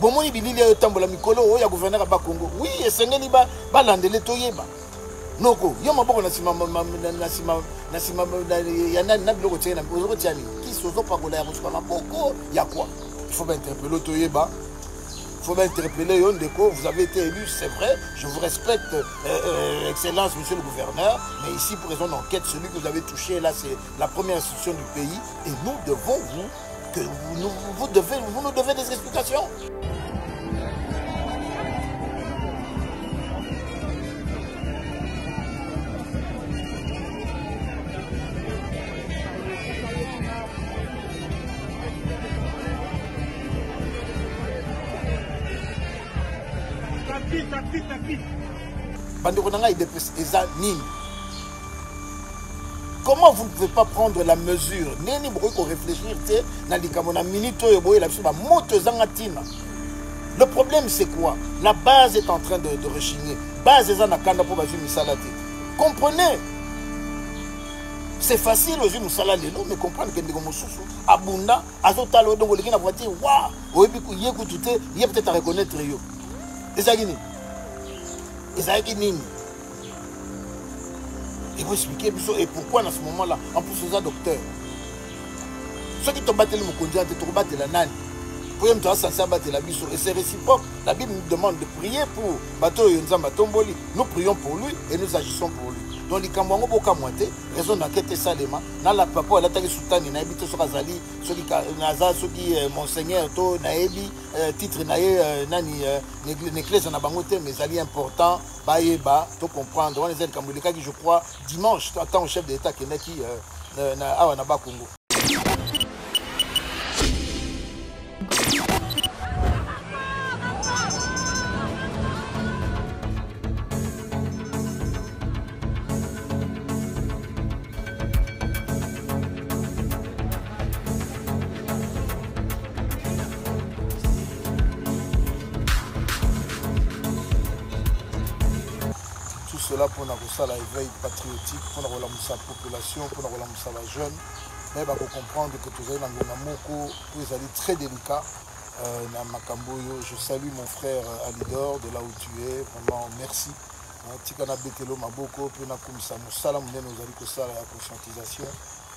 bomoni bilili oyo tambola mikolo oyo ya gouverneur ba Congo oui esengeli ba landele toyeba noko yo maboko na sima ya na biloko tena ozoko tiani kisozo pakola ya kosuka maboko ya quoi il faut interpeller toyeba. Il faut interpeller Yondeko, vous avez été élu, c'est vrai, je vous respecte, Excellence, monsieur le gouverneur, mais ici, pour raison d'enquête, celui que vous avez touché, là, c'est la première institution du pays, et nous devons vous nous devez des explications. Comment vous ne pouvez pas prendre la mesure? Le problème c'est quoi? La base est en train de rechigner. Comprenez? C'est facile aux yeux mais comprendre que Abunda, Azotalo, donc les gens vont dire waouh, il y a peut-être à reconnaître. Il faut expliquer et pourquoi dans ce moment-là, en plus c'est un docteur. Ceux qui t'ont battu le Mokondia, tu t'ont battu la nani. Pour eux, tu as censé battre la biso. Et c'est réciproque. La Bible nous demande de prier pour Bato Yonzamba Tomboli. Nous prions pour lui et nous agissons pour lui. Donc les Kamwango Boka Moite, raison d'enquête Salema, dans la papa, elle a été soutane, il a habité sur Azali, ceux qui Naza, ceux qui Monseigneur, To, Naebi, titre Nae, Nani, Néclès en Abangote, mais Ali important, Baeba, to comprendre, on les aide Kamboulika qui, je crois, dimanche, attend au chef de l'État qui est qui, Naba Congo. Cela pour l'éveil patriotique, pour la population, pour la jeune, mais pour comprendre que tout est très délicat. Je salue mon frère Alidor de là où tu es, vraiment merci. Tikana Betelo Maboko, puis Moussala, nous allons la conscientisation.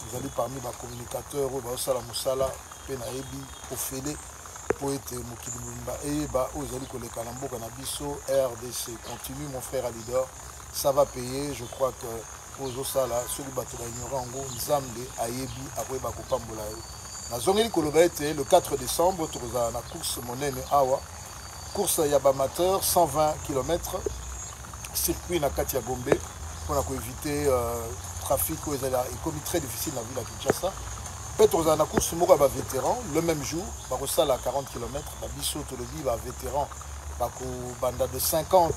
Nous allons parmi les communicateurs, Moussala, Penaebi, Ofele, Poète Moukidimumba, et Ozali Kolekalambo, Kanabiso, RDC. Continue mon frère Alidor. Ça va payer, je crois que pour Osala, celui qui va ignorer en gros, Nzambe, Ayebi, après Bakopambola. Na zongeli kolobete le 4 décembre, tu as la course monene Awa, course Yabamateur, 120 km, circuit na Katia Gombe, pour éviter trafic, il commis très difficile dans la ville de Kinshasa. Peut-être que la course Mouraba vétéran, le même jour, par à 40 km, la Bissot, le dit, vétéran. Banda de 50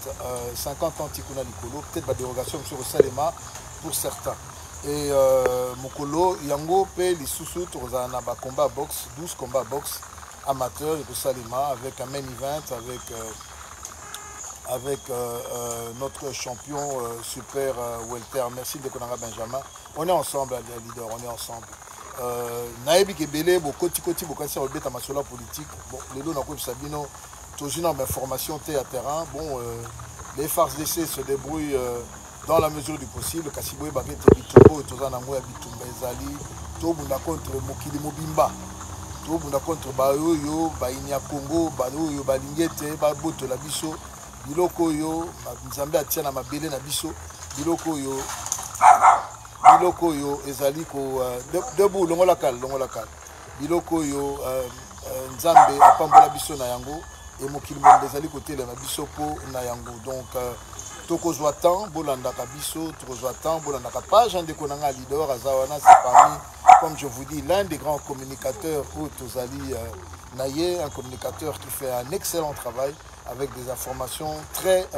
ans Tikuna Likolo, peut-être la dérogation sur le Salema pour certains. Et Mokolo, Yango, Pe, les sous-sous, na combat boxe, 12 combats boxe amateurs de Salema avec un main event, avec notre champion super welter. Merci de Konanga Benjamin. On est ensemble, les leaders, on est ensemble. Naebi Kebele, Bokoti Koti, Bokasi, Obeta Masola politique. Bon, les deux, on a Sabino. Toujours dans formation à terrain. Bon, les FARDC se débrouillent dans la mesure du possible. Kassiboué Bagete Bitobo, Tozana Mouya Bitumba Ezali, Tobunda contre Mokili Mobimba, Tobunda contre Bayoyo, Bainia Congo, Bayoyo, Balingete, Baboto Labiso, Biloko Yo, Nzambe Atiana Mabele Nabiso, Biloko Yo, Ezali, debout, Longolakal, Biloko Yo, Nzambe, Apambola Biso Nayango. Et Mokili Mondezali côté de Bisopo Nayango. Donc, Toko Zouatan, Bolanda Kabiso, Toko Zouatan, Bolanda Kapage, un des Konanga leader, Azawana, c'est parmi, comme je vous dis, l'un des grands communicateurs, Tozali Naye, un communicateur qui fait un excellent travail avec des informations très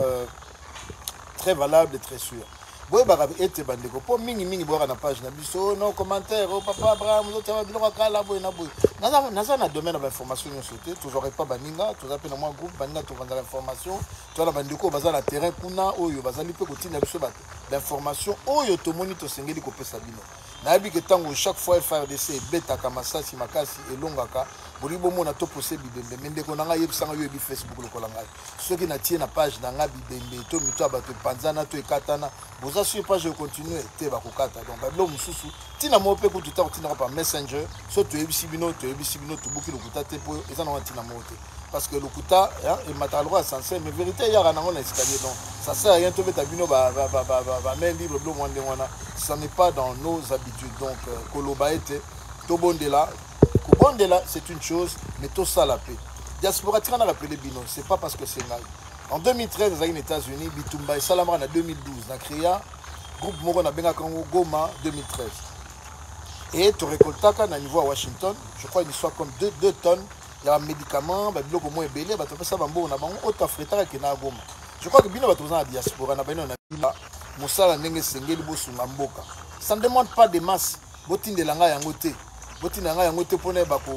valables et très sûres. Boy barabi ete bandeko po mingi boira na page na biso no commentaire oh papa Abraham nous tava biloko kala boy na boy naza na domaine d'information yo sauté toujours pas baninga tous appelle moi groupe baninga to vendre l'information to na bandeko baza na terrain kuna oyo bazali pe kotina biso ba l'information oyo to moni to sengeli ko pesa bino na yabi ke tango chaque fois FRDC beta kamasasi makasi elongaka bolibo mona to posé bibembe mais ndeko nanga yebisanga yo ebi Facebook lokola ngai soki na tie na page na nga bibembe to mito abato panzana to ekatana boza sur page de continuer te bakokata donc bablo mususu tina mo pe ko tuta tina pa messenger so to yebisi bino to buki lokuta te po eza na tina mo te parce que lokuta et matalwa sincère mais vérité ya na ngona escalier donc ça sert à rien to beta bino ba main libre blo mwande wana ça n'est pas dans nos habitudes donc koloba ete to bondela Bondela, c'est une chose, mais tout ça la paix. Diaspora, tu as rappelé Bino, c'est pas parce que c'est mal. En 2013, aux États-Unis, Bitumba et Salamra en 2012, on a créé un groupe Moro na Benga Congo Goma 2013. Et tu récoltes à niveau à Washington, je crois qu'il soit comme 2 tonnes. Il y a un médicament, il y a un moins belé, il y a un autre frétard qui est à Goma. Je crois que Bino va trouver en diaspora, on a Bino, on a Moussala Nenge Sengeli Bosunga Mboka. Ça ne demande pas de masse, Botin de Langa Yangote. Botina nga yango te pone bako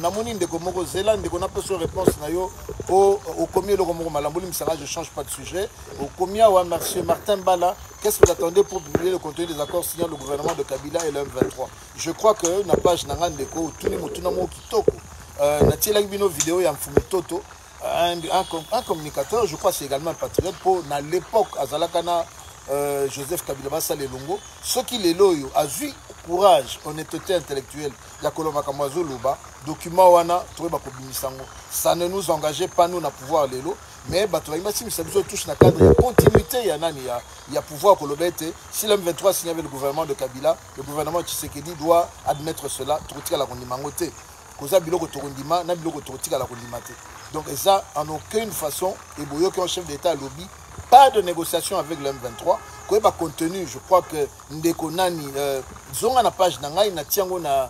namoni ndeko moko zela ndeko na peso réponse na yo au combien le moko malamboli misara je change pas de sujet au combien wa monsieur Martin Bala qu'est-ce que vous attendez pour publier le contenu des accords signés le gouvernement de Kabila et le M23 je crois que na page nanga ndeko tuni mutuna mo kitoko na tiela bino vidéo ya mfumi toto un communicateur je crois c'est également un patriote pour na l'époque azalakana Joseph Kabila Bassa Lelongo ce qui les loyo a eu courage honnêteté intellectuelle ya koloma kamazo loba document wana to ba kobimisango ça ne nous engageait pas nous na pouvoir lelo mais bato ba si ça nous touche na cadre de continuité ya nani ya pouvoir kolobete si le M23 signé avec le gouvernement de Kabila le gouvernement Tshisekedi doit admettre cela trotika la kondimango te koza biloko tokondima na biloko trotika la kondima te donc ça en aucune façon et boyo qui est chef d'état lobby pas de négociation avec le M23 quoi ba contenu je crois que ndeko nani zonga na page na ngai na tiango na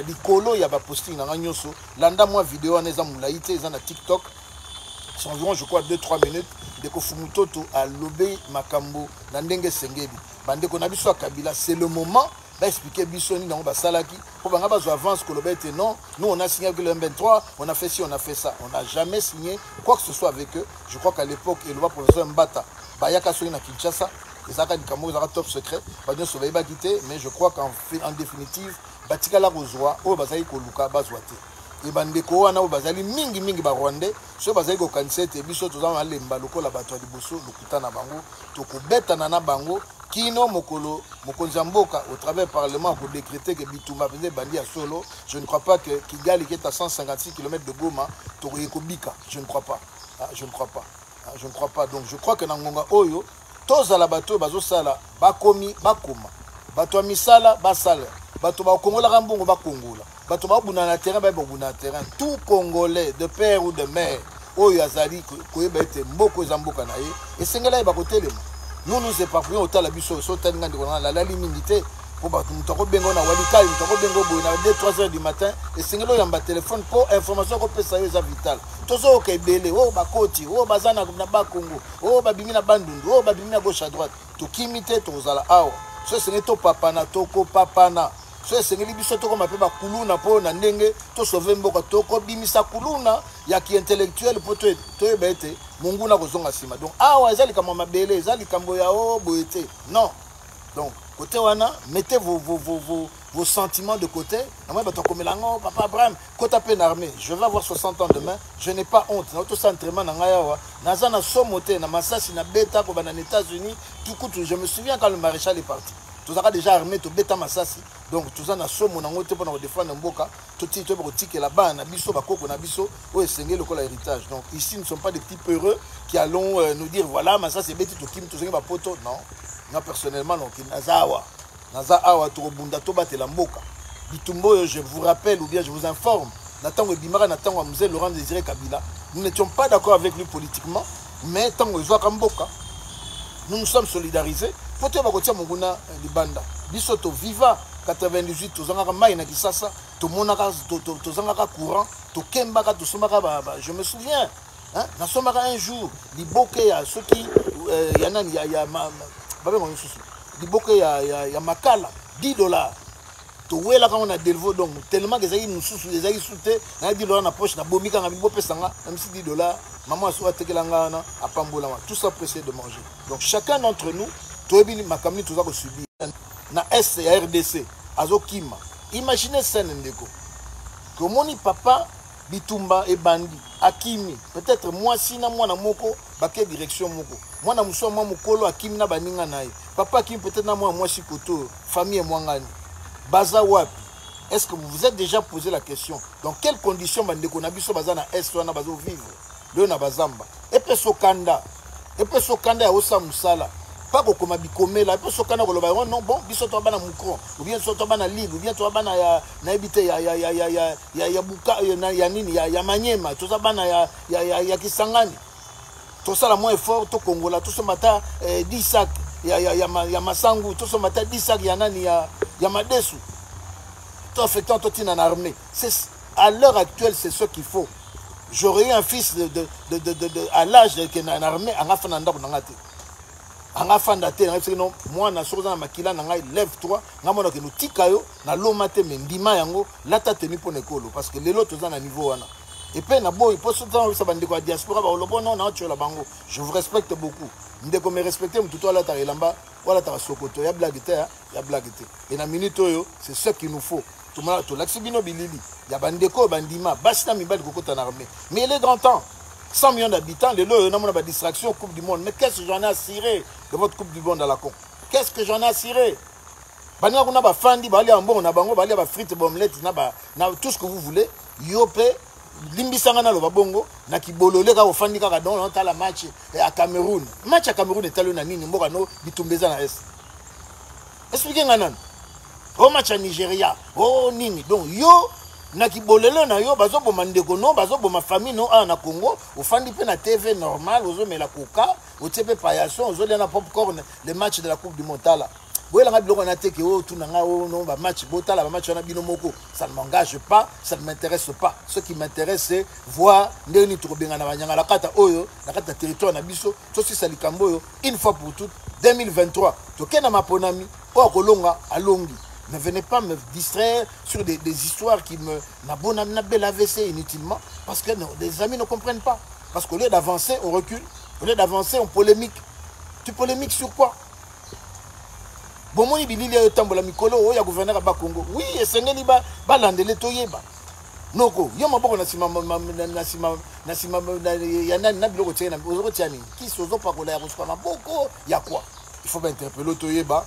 likolo ya ba posting na nyoso landa moi vidéo na eza mulaite eza na TikTok c'est environ je crois 2-3 minutes ndeko fumutoto a lobé makambo na ndenge sengeli bandeko na biso Kabila c'est le moment va expliquer Bissoni dans Basalaki pour que avance que non, nous on a signé avec le M23, on a fait ci, on a fait ça, on n'a jamais signé quoi que ce soit avec eux. Je crois qu'à l'époque, il va professeur Mbata, Bayaka Soyi na Kinshasa, les Akadi Kamo, les top secret, Bagnon Sauvé Bagité, mais je crois qu'en définitive, Batika la Rozoa, au Bazali Koluka, Bazouate. Et bandeko wana o bazali mingi ba Rwandais so bazali ko kansete biso tozama lemba lokola bato di boso lokuta na bango to ko beta na bango kino mokolo mokonzi mboka au travers parlement pour décréter que Bitumba faisait bandi à solo je ne crois pas que Kigali qui est à 156 km de Goma to ko bika je ne crois pas je ne crois pas donc je crois que na ngonga oyo tozala bato bazo sala bakomi bakoma bato misala basala bato ba kongola kambongo ba kongola bato ba buna na terrain ba buna terrain tout congolais de père ou de mère oyo azali koyeba ete mboko ezamboka na ye esengela ba kotelema nous éparpillons au tala biso so talinga ndiko na la limité pour bato mutako bengo na walikali mutako bengo boy na 2-3 heures du matin esengela yamba téléphone pour information ko pesa yo za vital tozo ke belé o bakoti o bazana na bakongo o babimi na bandundu o babimi na gauche à droite to kimité tozala awa so c'est to papana toko papana so esengeli biso toko mape ba kuluna po na ndenge to sauver mboka toko bimisa kuluna ya ki intellectuel po to ebete munguna kozonga sima donc awa ezali kama mabele ezali kambo ya o boete non donc côté wana mettez vos sentiments de côté na moi bato komelango papa Abraham kota pe na armée je vais avoir 60 ans demain je n'ai pas honte na to entraînement na ngayawa naza na somote na masasi na beta ko bana États-Unis tout je me souviens quand le maréchal est parti tous avons déjà armé tout bêta massasi donc tous en a somme on a monté pour nous défendre mboka tout titre pour ticket là-bas na biso bakoko na biso o esengé le col héritage donc ici nous ne sommes pas des petits peureux qui allons nous dire voilà massasi bêti tout kim tout ça ba poto non moi personnellement non naza awa to bunda to batela mboka bitumbo je vous rappelle ou bien je vous informe natango bimara natango mzee Laurent Désiré Kabila nous n'étions pas d'accord avec lui politiquement mais tango ezwa mboka nous nous sommes solidarisés. Faut que tu aies mon libanda. Bisoto viva 98 tozanga mai na Kisasa, to monaka tozanga courant, to kembaka to somaka je me souviens hein na somaka un jour liboke ya soki ya nani ya baba ngo susu liboke ya makala $10 to wela quand on a delvo donc tellement que ezaki mususu ezaki souté na $10 na poche na bomika nga bibo pesanga même si $10 maman so atekelanga na apambola tout ça pressé de manger donc chacun d'entre nous toyebi makamni toza ko subir na est ya RDC azokima imaginez scène ndeko Komoni papa bitumba et bandi akimi peut-être moi sina mwana moko baké direction moko mwana muso mwa mukolo akimi na baninga naye papa akimi peut-être na moi sikoto famille mwangani baza wapi. Est-ce que vous vous êtes déjà posé la question dans quelles conditions bandeko na biso baza na est wana bazo vivre le na bazamba et pe sokanda ya osa musala pas kokoma bikomela pe sokanda koloba non bon biso to bana mukro ou bien so to bana ligue ou bien to bana ya na ebite ya buka ya nini ya manyema to za bana ya kisangani to sala moins effort to kongola to so mata 10 sacs ya masangu to so mata 10 sacs ya nani ya madesu to affectant to tina na armée. C'est à l'heure actuelle c'est ce qu'il faut. J'aurais eu un fils à l'âge de en armée en afanda pour ngate en afanda te non moi na soza na makila na ngai lève-toi ngamona ke nous tikayo na lomate mendima yango lata tenu pour nekolo parce que lelo toza na niveau wana et puis na boy pour ce temps ça bande ko diaspora ba lobo non na chola bango je vous respecte beaucoup ndeko me respecter mtuto ala ta elamba wala ta sokoto ya blague te ya blague te et na minute oyo c'est ce qu'il nous faut tout l'axibino bilili ya bandeko bandima basi na mibali kokota na armée mais il est grand temps 100 millions d'habitants, les lots, on a pas distraction Coupe du Monde. Mais qu'est-ce que j'en ai à cirer de votre Coupe du Monde à la con? Qu'est-ce que j'en ai à cirer? On a pas fandi, on a bon, on a bango, on a frites, omelette, on a tout ce que vous voulez. Yopé, limbisangana lo babongo, na kibolole ka ofandi ka don on la match à Cameroun. Match à Cameroun est allé na nini mboka no bitumbeza na est. Expliquez nganan. Au match à Nigeria, oh nini. Donc yo na kibolele na yo bazo boma ndeko no bazo boma famille no na Congo ofandi pe na TV normal ozo mela coca o tepe payason ozo na popcorn les matchs de la Coupe du Monde là boyela nga biloko na teke o tuna nga o no ba match botala ba match na bino moko ça ne m'engage pas, ça ne m'intéresse pas. Ce qui m'intéresse c'est voir ndeni tukobenga na banyanga la kata oyo na kata territoire na biso to si salikambo yo une fois pour toutes 2023 to kena maponami o kolonga alongi. Ne venez pas me distraire sur des histoires qui me n'abonnent AVC inutilement parce que les amis ne comprennent pas. Parce qu'au lieu d'avancer, on recule. Au lieu d'avancer, on polémique. Tu polémiques sur quoi? Bon, moi, il y a un mikolo, il y a gouverneur à Bakongo. Oui, et c'est un ba landele toyeba. Noko, il y a un bon nasima yana nabilo tiana, ozo tiani. Qui sozo pa kola ya boko, il y a quoi? Il faut interpeller toyeba.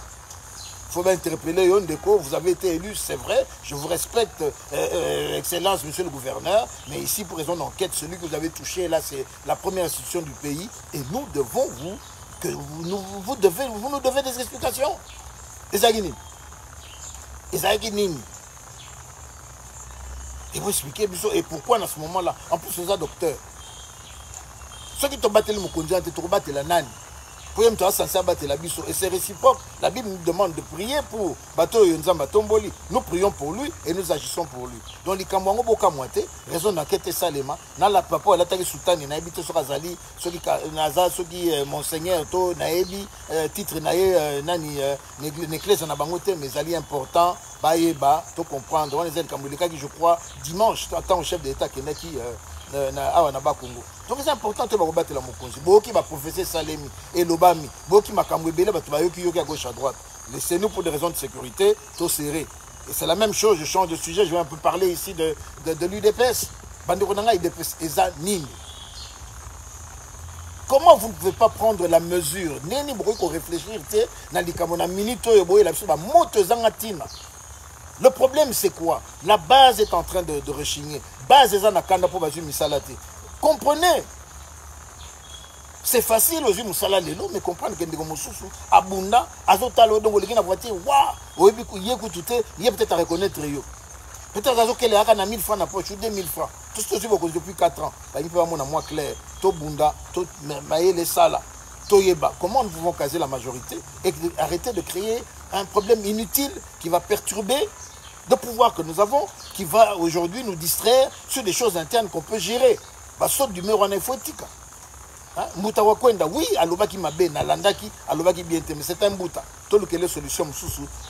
Il faut interpeller Yondeko, vous avez été élu, c'est vrai, je vous respecte, Excellence, monsieur le gouverneur, mais ici, pour raison d'enquête, celui que vous avez touché, là, c'est la première institution du pays, et nous devons vous nous devez des explications. Et vous expliquez, et pourquoi, dans ce moment-là, en plus, c'est un docteur. Ceux qui t'ont battu le Mokondian, t'ont battu la nani. Et c'est réciproque. La Bible nous demande de prier pour Bato Yonzamba Tomboli. Nous prions pour lui et nous agissons pour lui. Donc, les Kamwango Boka Moite, raison d'enquête Salema, dans la papa, elle a été soutane, Naïbi Tosrazali, ceux qui Monseigneur, To, Naïbi, titre Naïe, Nani, Néclès en Abangote, mais Ali important, Baïeba, tout comprendre. On les Kambolika qui, je crois, dimanche, tant au chef de l'État qui est qui. Donc c'est important de battre la mokonzi. Boki va professeur Salemi et Lobami. Boki makamwebele batubayoki yoki à gauche à droite. Laissez-nous pour des raisons de sécurité, tout serré. Et c'est la même chose, je change de sujet, je vais un peu parler ici de l'UDPS. Banderonanga UDPS eza nini. Comment vous ne pouvez pas prendre la mesure? Neni boko ko réfléchir te na likamona minito yo boye la biso ba moto zangatina. Le problème, c'est quoi? La base est en train de rechigner. Base est en train de misalate. Comprenez? C'est facile aux yeux Moussala Lelo, mais comprendre que nous sommes abunda, azotalo, donc les gens voiture, waouh, il y a peut-être à reconnaître. Peut-être qu'il y a 1000 francs dans la poche, 2000 francs. Tout ce que je veux depuis 4 ans. Il peut avoir moins clair. To bunda, to maïle sala, to yeba. Comment nous pouvons caser la majorité et arrêter de créer un problème inutile qui va perturber le pouvoir que nous avons, qui va aujourd'hui nous distraire sur des choses internes qu'on peut gérer. Bah, saute du mur en informatique. Mbouta wakwenda, oui, alobaki mabe, nalandaki, alobaki bien, mais c'est un mbouta. Tout le que les solutions,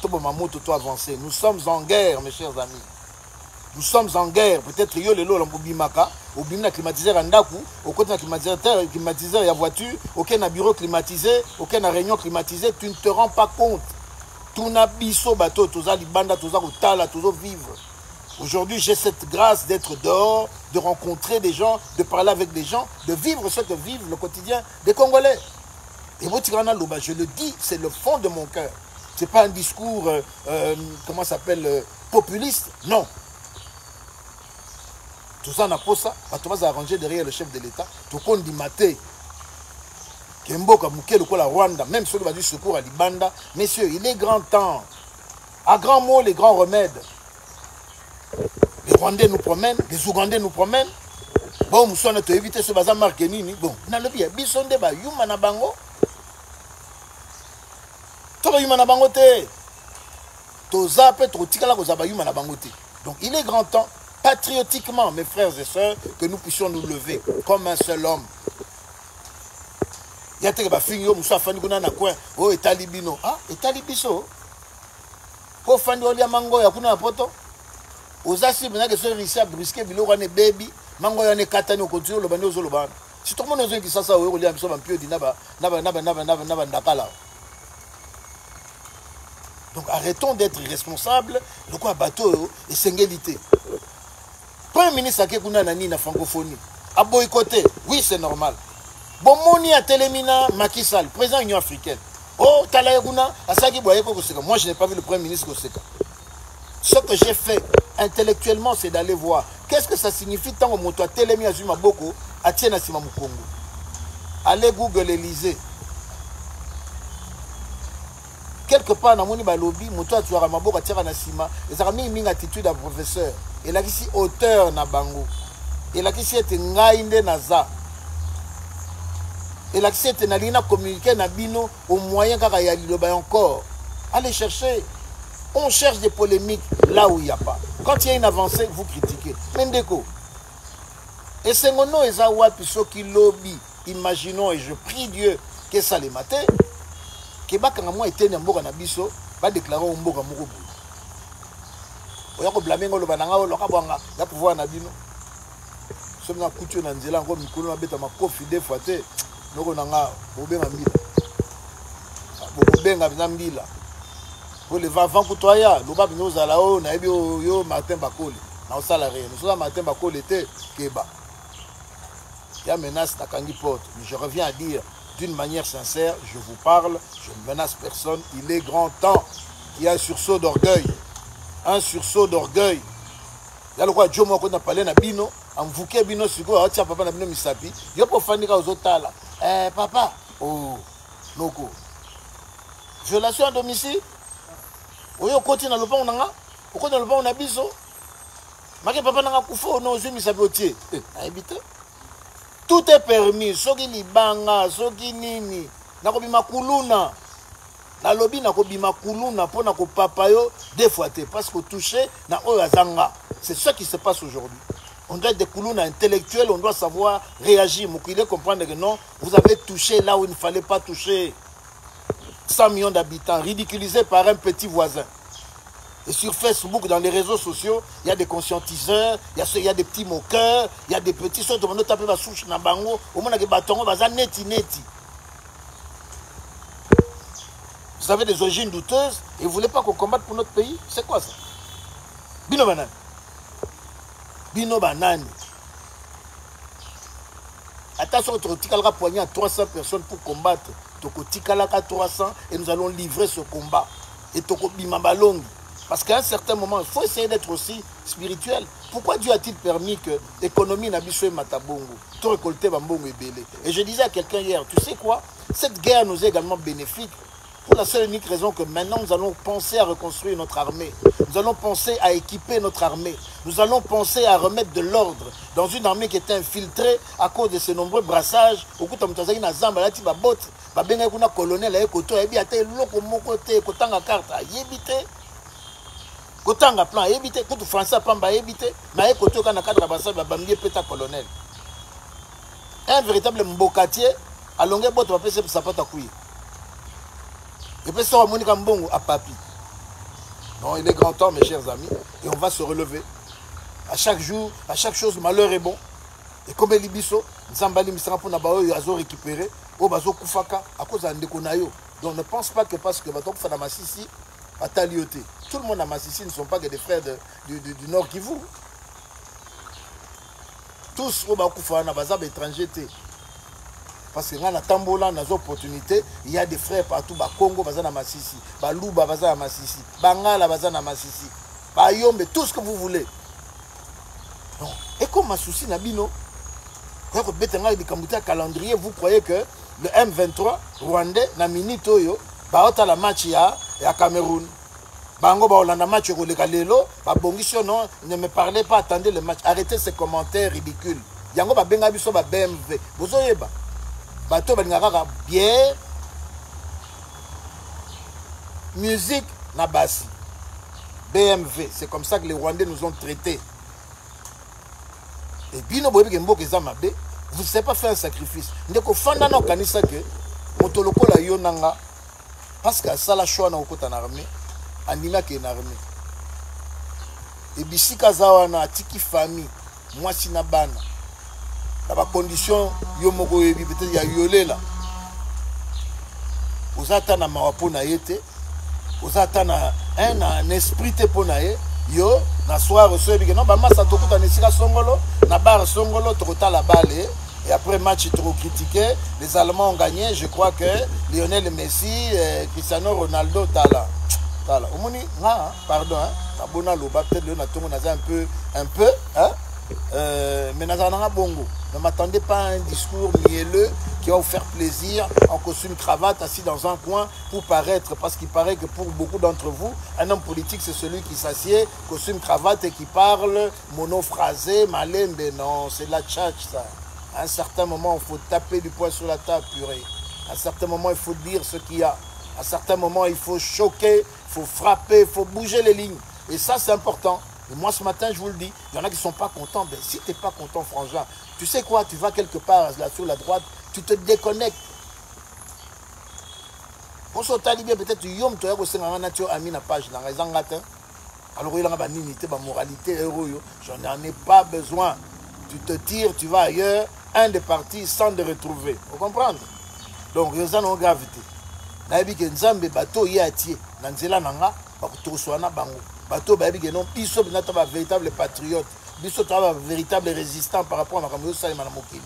tout le mamoto, tout avancé. Nous sommes en guerre, mes chers amis. Nous sommes en guerre. Peut-être que yo le lo l'ambobimaka, au bimna climatiseur andaku, au côté climatiseur, il y a voiture, aucun bureau climatisé, aucun réunion climatisée, tu ne te rends pas compte. Tuna biso bato toza libanda toza kotala tozo vivre. Aujourd'hui, j'ai cette grâce d'être dehors, de rencontrer des gens, de parler avec des gens, de vivre ce que vivent le quotidien des Congolais. Et Botirana Louba, je le dis, c'est le fond de mon cœur. Ce n'est pas un discours, comment ça s'appelle, populiste. Non. Tout ça, on a pas ça. On va arranger derrière le chef de l'État. Tout qu'on dit maté. Kemboka Mouké, le Rwanda, même ceux qui va du secours à Libanda. Messieurs, il est grand temps. À grands mots, les grands remèdes. Les Rwandais nous promènent, les Ougandais nous promènent. Bon, nous sommes éviter ce bazar marketing. Bon, dans le bien, bisonde ba yuma na bango. Toi yuma na bango te. Toza peut trop tikala ko zaba yuma na bango te. Donc, il est grand temps, patriotiquement, mes frères et sœurs, que nous puissions nous lever comme un seul homme. Il y a des gens qui sont fani kuna na coin. Oh, etalibino. Ah, etalibiso. Ko fani oli mango ya kuna poto. Osasi bena que ce risque brusquer biloko ne baby, mango ya ne katani au continue le bande aux lobana. Si tout le monde ose qui ça o oli amso ba pio di naba ndakala. Donc arrêtons d'être irresponsables, de quoi bateau et singélité. Premier ministre akekuna nani na francophonie. A boycotter. Oui, c'est normal. Bomoni a Télémina Macky Sall, président de l'Union africaine. Oh, Talayaguna, Asagi Boyeko Koseka. Moi, je n'ai pas vu le Premier ministre Koseka. Ce que j'ai fait intellectuellement, c'est d'aller voir. Qu'est-ce que ça signifie tant que toi, Télémi Azuma Boko, à Tiena Sima Mukongo. Allez Google Élysée. Quelque part, dans mon lobby, Moutoua Tuara Maboko, Tiara Nasima, et ça a mis une attitude à professeur. Et là, ici, auteur Nabango. Et là, ici, était Ngaïnde Naza. Et là, c'est un communiqué Nabino au moyen qu'il y a encore. Allez chercher. On cherche des polémiques là où il n'y a pas. Quand il y a une avancée, vous critiquez. Mendeko. Et c'est mon nom, Ezawa, puis ceux qui lobby. Imaginons, et je prie Dieu, que ça les matin, que Bakangamou était un mboka nabiso, va déclarer un mboka mourobu. Il y a un blâmer le bananga, il y a pouvoir nabino. Ce qui a coûté dans Nzela, encore Mikolo, il y a kofi des fois. Noko nanga bobenga mbila bobenga mbila pour le vent kutoya loba bino zala o na ebi yo Martin Bakole na osala rien nous sommes Martin Bakole était keba ya menace na kangi porte mais je reviens à dire d'une manière sincère, je vous parle, je ne menace personne, il est grand temps qu'il y ait un sursaut d'orgueil, il y a le roi Jomo qu'on a parlé na bino en vouké bino siko atia papa na bino misapi yo po fandika ozotala. Papa, oh, Noko. Violation à domicile. Oyo koti na lopang nanga. Oko na lopang na biso. Maki papa nanga kufo no zumi sabotier. Habite. Tout est permis. Soki libanga, soki nini. Nako bima kuluna. Na lobi nako bima kuluna po nako papa yo deux fois te parce que toucher na oyo azanga. C'est ce qui se passe aujourd'hui. On doit être des coulounes intellectuels, on doit savoir réagir. Moukile comprendre que non, vous avez touché là où il ne fallait pas toucher. 100 millions d'habitants, ridiculisés par un petit voisin. Et sur Facebook, dans les réseaux sociaux, il y a des conscientiseurs, il y a des petits moqueurs, il y a des petits sortes de taper la souche na bango, au moins des bâtons, neti. Vous avez des origines douteuses et vous ne voulez pas qu'on combatte pour notre pays? C'est quoi ça? Bino banane. Bino banane. Attention, tu as poigné à 300 personnes pour combattre. Tu as 300 et nous allons livrer ce combat. Et tu as balongi. Parce qu'à un certain moment, il faut essayer d'être aussi spirituel. Pourquoi Dieu a-t-il permis que l'économie n'a pas matabongo, tout récolté bambongo et belé? Et je disais à quelqu'un hier, tu sais quoi? Cette guerre nous est également bénéfique. Pour la seule et unique raison que maintenant nous allons penser à reconstruire notre armée. Nous allons penser à équiper notre armée. Nous allons penser à remettre de l'ordre dans une armée qui était infiltrée à cause de ces nombreux brassages. Au coup de na zamba là tu vas bot, ba benga kuna colonel à ekoto et bien ate loko moko te kotanga carte à yébité. Kotanga plan à yébité, quand tu français pamba yébité, na ekoto kana cadre brasage ba bambier peta colonel. Un véritable mbokatier à longueur bot va passer sa pata couille. Et puis ça va Monica Mbongo à papi. Non, il est grand temps, mes chers amis, et on va se relever. À chaque jour, à chaque chose, malheur est bon. Et comme Elibiso, Nzambali Misra pour Nabao, il a récupéré, au Bazo Koufaka, à cause d'un déconayo. Donc ne pense pas que parce que Batok Fanamasisi a talioté. Tout le monde à Massissi ne sont pas que des frères du Nord Kivu. Tous au Bakoufana, Bazab étranger. Parce que dans la Tambola, dans les opportunités, il y a des frères partout. Congo, Bazana Massissi. Louba, Bazana Massissi. Bangala, Bazana Massissi. Bayombe, tout ce que vous voulez. Non. Et comme Massissi Nabino, quand vous mettez un calendrier, vous croyez que le M23 rwandais, na minitoyo, baota la match ya Cameroun. Bango baolanda match au Legalelo, babongisho non, ne me parlez pas, attendez le match. Arrêtez ces commentaires ridicules. Yango ba benga biso ba BMW. Bozoyeba. Bato balingaka bière, musique na basi. BMW, c'est comme ça que les Rwandais nous ont traités. Et bino boyebi ke mboka eza mabe, vous ne savez pas faire un sacrifice. Ndeko fanda na kanisa ke motoloko la yo nanga parce que ça la choix na okota na armée, andima ke na armée. Et bisika zawana atiki famille, moi si na bana. Dans la condition yo moko yebi peut-être ya yolela. Ozata na mawapo na yete, ozata na un esprit te pona ye. Yo, na soir, non, bah, massa tokuta nesika songolo, na bar songolo, tokota la balle, et après match trop critiqué, les Allemands ont gagné, je crois que Lionel Messi, Cristiano Ronaldo, tala. Omoni, pardon, hein, abona loba, peut-être le natongo naza un peu, hein, mais naza nanga bongo. Ne m'attendez pas à un discours mielleux qui va vous faire plaisir en costume cravate assis dans un coin pour paraître, parce qu'il paraît que pour beaucoup d'entre vous, un homme politique c'est celui qui s'assied, costume cravate et qui parle monophrasé, malembe. Non, c'est de la tchatch ça. À un certain moment, il faut taper du poing sur la table, purée. À un certain moment, il faut dire ce qu'il y a. À un certain moment, il faut choquer, il faut frapper, il faut bouger les lignes. Et ça, c'est important. Et moi, ce matin, je vous le dis, il y en a qui ne sont pas contents. Ben, si tu n'es pas content, frangin, tu sais quoi, tu vas quelque part là sur la droite, tu te déconnectes. Pour ce temps, peut-être tu yom, tu as aussi un nature ami na page dans les angatin. Alors il y a une dignité, une moralité, je n'en ai pas besoin. Tu te tires, tu vas ailleurs, un des partis sans te retrouver. Vous comprenez? Donc, il y a une gravité. Nabi ke nzambe bato yati na nzela nanga bakutoswana bango. Bato babi ke non biso binata ba véritable patriote. Biso to ba véritable résistant par rapport à makambo salima na mokili.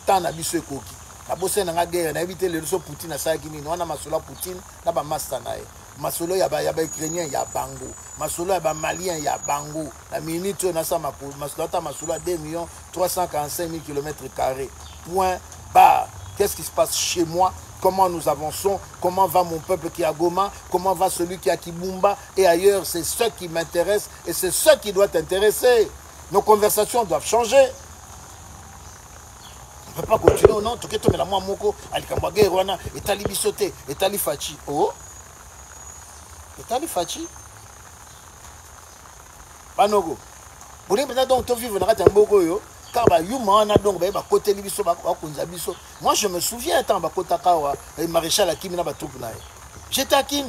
Tana biso ekoki. Na bose nanga guerre na éviter le so Poutine na sa kini wana masolo Poutine na ba master na ye. Masolo ya ba ukrainien ya bango. Masolo ya ba malien ya bango. La minute na sa masolo ta masolo 2 345 000 km². Point barre. Qu'est-ce qui se passe chez moi? Comment nous avançons, comment va mon peuple qui est à Goma, comment va celui qui est à Kibumba et ailleurs. C'est ce qui m'intéresse et c'est ce qui doit t'intéresser. Nos conversations doivent changer. On ne peut pas continuer, non? Tout est la moi moko, alikambage rwana, etali bisote, etali fachi. Oh, etali fachi. Panogo. Vous voulez maintenant donc vivre dans un bogo yo? Car moi je me souviens le maréchal Hakim na troupe na. J'étais à Kim.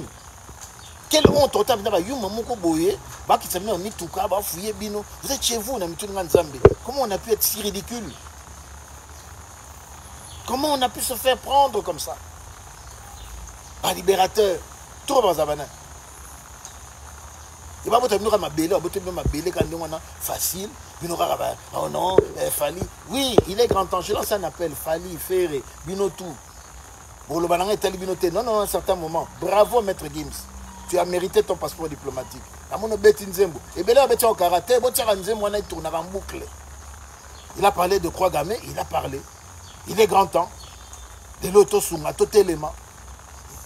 Quelle honte au tape na yuma moko boye, ba ki tsamina ni tuka ba fouiller bino. Vous êtes chez vous na mitunga nzambe. Comment on a pu être si ridicule? Comment on a pu se faire prendre comme ça? Pas libérateur, trop bazabana. Il va vous ma belle, facile. Oh non, Fali. Oui, il est grand temps. Je lance un appel. Fali, Ferré, Binotou. Non, non, à un certain moment. Bravo, Maître Gims. Tu as mérité ton passeport diplomatique. Et bien là, au karaté, en boucle. Il a parlé de Croix Gamé, il a parlé. Il est grand temps. De l'auto-sunga, tout élément.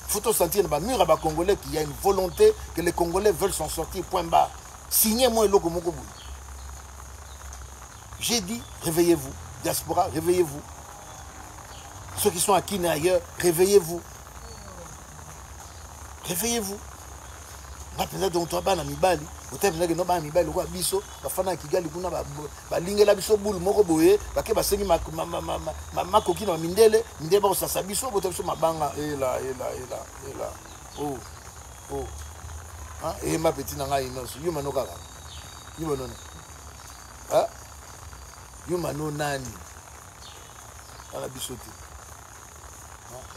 Il faut sentir dans le mur à Congolais qu'il y a une volonté que les Congolais veulent s'en sortir, point barre. Signez-moi le logo Mokobu. J'ai dit, réveillez-vous. Diaspora, réveillez-vous. Ceux qui sont à Kine ailleurs, réveillez-vous. Réveillez-vous. On a besoin de toi, on a mis bali. On a besoin de nous, on a mis bali. On a biso, on a fait un kigali, on a lingé la biso boule, mokoboye, on a fait un ma coquine, on a mindele, mindele, on a biso, on a fait ma banga, et là. Oh. Hein? Et ma petite nanga inos, yumano kaka. Yumano. Hein? Yumano nani. On a bisoté.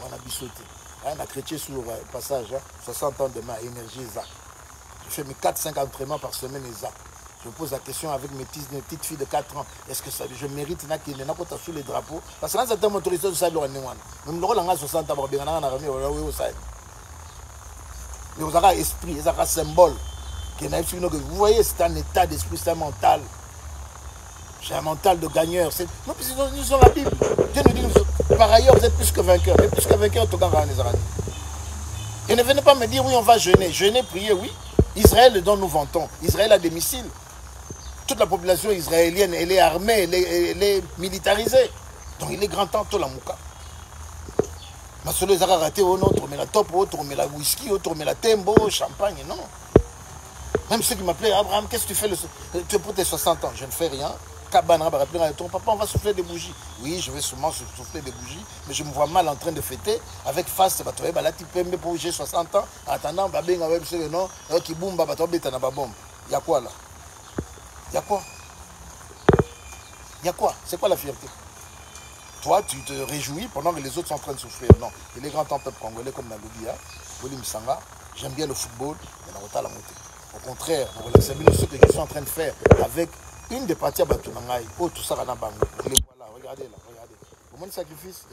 On a bisoté. On a chrétien sur le passage, 60 ans de ma énergie, ça. Je fais mes 4-5 entraînements par semaine et ça. Je me pose la question avec mes petites filles de 4 ans. Est-ce que ça, je mérite qu'il y ait sur les drapeaux? Parce que quand ça t'a motorisé, ça doit être même le rôle en 60 ans, mais vous avez un esprit, vous avez un symbole. Vous voyez, c'est un état d'esprit, c'est un mental. J'ai un mental de gagneur. Nous sommes la Bible. Dieu nous dit, par ailleurs, vous êtes plus que vainqueurs. Mais plus que vainqueurs, tout le temps, et ne venez pas me dire, oui, on va jeûner. Jeûner, prier, oui. Israël, dont nous vantons. Israël a des missiles. Toute la population israélienne, elle est armée, elle est militarisée. Donc il est grand temps, tout la mouka. Mais ceux qui ont raté, on met la top, on met la whisky, on met la tembo, champagne, non. Même ceux qui m'appelaient, Abraham, qu'est-ce que tu fais tu es pour tes 60 ans? Je ne fais rien. Papa, on va souffler des bougies. Oui, je vais sûrement souffler des bougies, mais je me vois mal en train de fêter avec face. Pour j'ai 60 ans, en attendant, il y a quoi là? Il y a quoi? Il y a quoi? C'est quoi la fierté? Toi, tu te réjouis pendant que les autres sont en train de souffrir. Non. Et les grands temps peuple congolais comme Nalubia, Willy Msanga, j'aime bien le football, il y en a la montée. Au contraire, c'est ce que je suis en train de faire avec une des parties à Batunangaï. Oh, tout ça, voilà, regardez là, regardez. Au moins de sacrifice,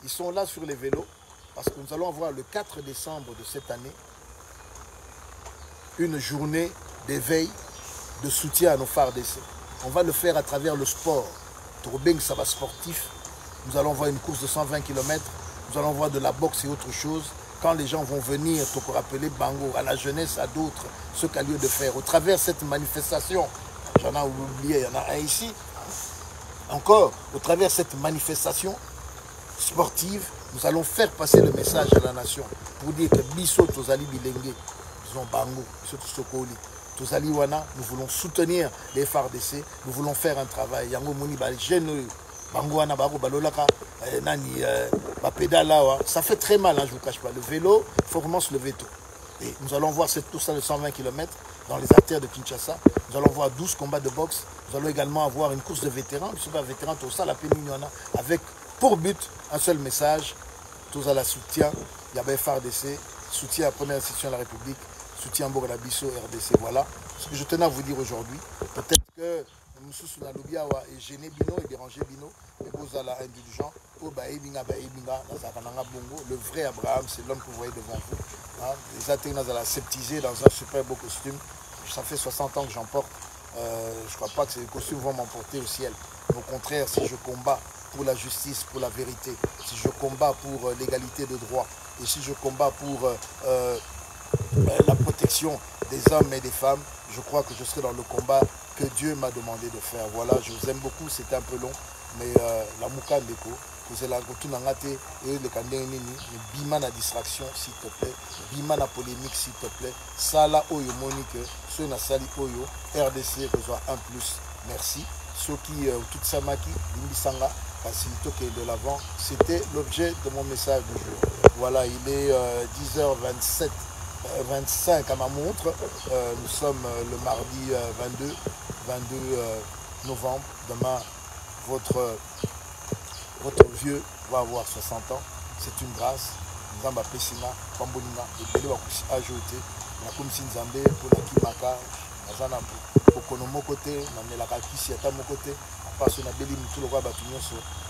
ils sont là sur les vélos parce que nous allons avoir le 4 décembre de cette année une journée d'éveil, de soutien à nos phares d'essai. On va le faire à travers le sport. Tourbeng, ça va sportif. Nous allons voir une course de 120 km. Nous allons voir de la boxe et autre chose. Quand les gens vont venir, tu peux rappeler Bango, à la jeunesse, à d'autres, ce qu'a lieu de faire. Au travers de cette manifestation, j'en ai oublié, il y en a un ici. Encore, au travers de cette manifestation sportive, nous allons faire passer le message à la nation pour dire que Bisso Tozali Bilengue, disons Bango, Bisso Sokoli, Tozali Wana, nous voulons soutenir les phares d'essai, nous voulons faire un travail. Yango Moni, jeune Bango Wana, Baro, Balolaka, Nani, Pédala, ça fait très mal, hein, je ne vous cache pas. Le vélo, il faut vraiment se lever tôt. Et nous allons voir cette course de 120 km dans les artères de Kinshasa. Nous allons voir 12 combats de boxe. Nous allons également avoir une course de vétérans. Je ne suis pas vétéran, tout ça, la Pénignona, avec pour but un seul message. Tous à la soutien, il y avait FARDC, soutien à la première institution de la République, soutien à Bogalabiso, RDC. Voilà ce que je tenais à vous dire aujourd'hui. Peut-être que Moussou Sunalubia est gêné Bino et dérangé Bino. Et vous allez indulgent. Le vrai Abraham, c'est l'homme que vous voyez devant vous. Les Athénas à la sceptiser dans un super beau costume. Ça fait 60 ans que j'en porte. Je ne crois pas que ces costumes vont m'emporter au ciel. Au contraire, si je combats pour la justice, pour la vérité, si je combats pour l'égalité de droit, et si je combats pour la protection des hommes et des femmes, je crois que je serai dans le combat que Dieu m'a demandé de faire. Voilà, je vous aime beaucoup, c'était un peu long, mais la Mouka Ndeko, vous allez et le Kandénini, mais bima na distraction, s'il te plaît, bima na polémique, s'il te plaît, Sala Oyo Monique, ceux na Sali Oyo, RDC reçoit un plus, merci. Ceux qui, tout Samaki, Limbisanga, facilité de l'avant, c'était l'objet de mon message du jour. Voilà, il est 10h27. 25 à ma montre. Nous sommes le mardi 22 novembre. Demain, votre vieux va avoir 60 ans. C'est une grâce. Nzamba Pessina, Pambolina, et Bélé Wakusi ajouté. La Komisi Nzambe, pour la Kimaka, Nazana, Okonomo côté, Nanelaka Kisi, Atamo côté. Parce que tout le roi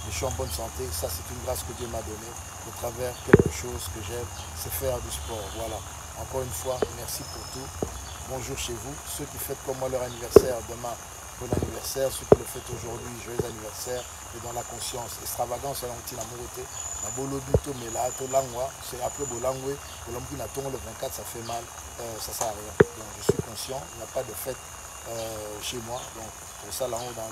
je suis en bonne santé. Ça, c'est une grâce que Dieu m'a donnée. Au travers quelque chose que j'aime, c'est faire du sport. Voilà. Encore une fois, merci pour tout. Bonjour chez vous. Ceux qui fêtent comme moi leur anniversaire demain, bon anniversaire. Ceux qui le fêtent aujourd'hui, joyeux anniversaire. Et dans la conscience, extravagance, c'est la moralité. La boloduto, mais là, c'est après Bolangwe. Bolangwe, le 24, ça fait mal. Ça sert à rien. Donc, je suis conscient. Il n'y a pas de fête chez moi. Donc, pour ça, là-haut, dans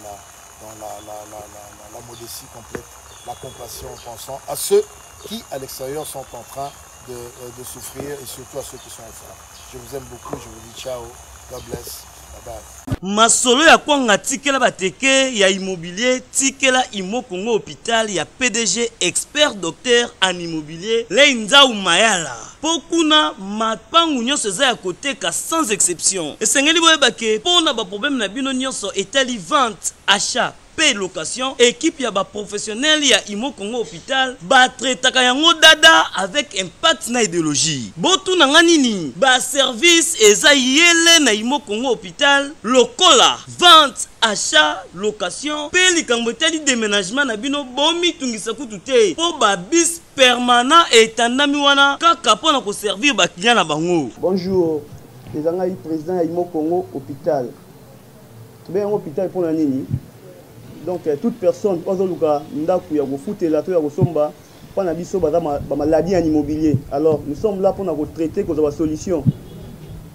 la modestie complète, la compassion, pensant à ceux qui, à l'extérieur, sont en train de souffrir et surtout à ceux qui sont ensemble. Je vous aime beaucoup, je vous dis ciao, God bless, bye bye. Masolo ya kwanga tikela bateke ya immobilier tikela Imo Congo hôpital ya PDG expert docteur en immobilier Leinza Umayala. Pokuna mapangu nyonso za ya koteka sans exception. Esengeli boyeba ke pona ba problème na bino nyonso etali vente, achat, pe location équipe ya ba professionnel ya Imo Congo hôpital ba traitaka yango dada avec impact na idéologie. Botu na nganini ba service eza yele na Imo Congo hôpital lokola vente achat location pe likambo tali déménagement na bino bomi tungisa kutu te po ba bis permanent etandami wana kaka pona ko servir ba client na bango. Bonjour, les angai président ya Imo Congo hôpital. Bien hôpital pour la nini. Donc toute personne ozoluka ndaku ya kofutela to ya kosomba pana biso ba maladie en immobilier. Alors nous sommes là pour na traiter cause la solution.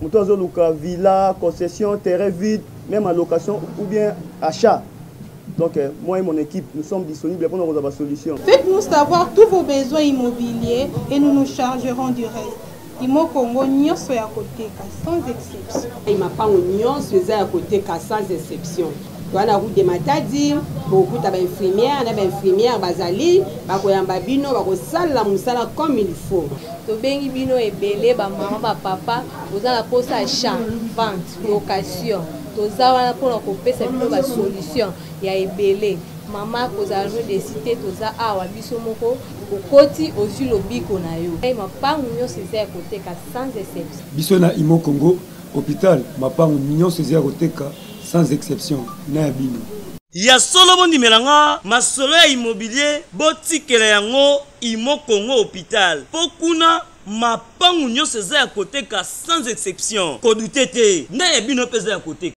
Muto ozoluka villa, concession, terrain vide, même en location ou bien achat. Donc moi et mon équipe nous sommes disponibles pour nous avoir la solution. Faites-nous savoir tous vos besoins immobiliers et nous nous chargerons du reste. Imo Congo nyonso ya côté sans exception. Il m'a pas nyonso ya côté sans exception. Wana route de Matadi, beaucoup d'infirmières, d'infirmières bazali, bakoyamba bino bakosala musala comme il faut. To bengi bino ebele ba maman ba papa, ozala posa achat, vente, location. Toza wana pona kopesa bino ba solution ya ebele. Mama kozala no de cité toza awa biso moko okoti ozu lobiko na yo. Mapangu nyonso eza côté sans exception. Biso na Imo Congo hôpital, mapangu nyonso eza côté sans exception na bino. Ya solo bondi melanga masolo ya immobilier botikela yango Imo Congo hôpital. Pokuna mapangu nyonso eza ya côté sans exception. Kodutete na ya bino peza ya côté.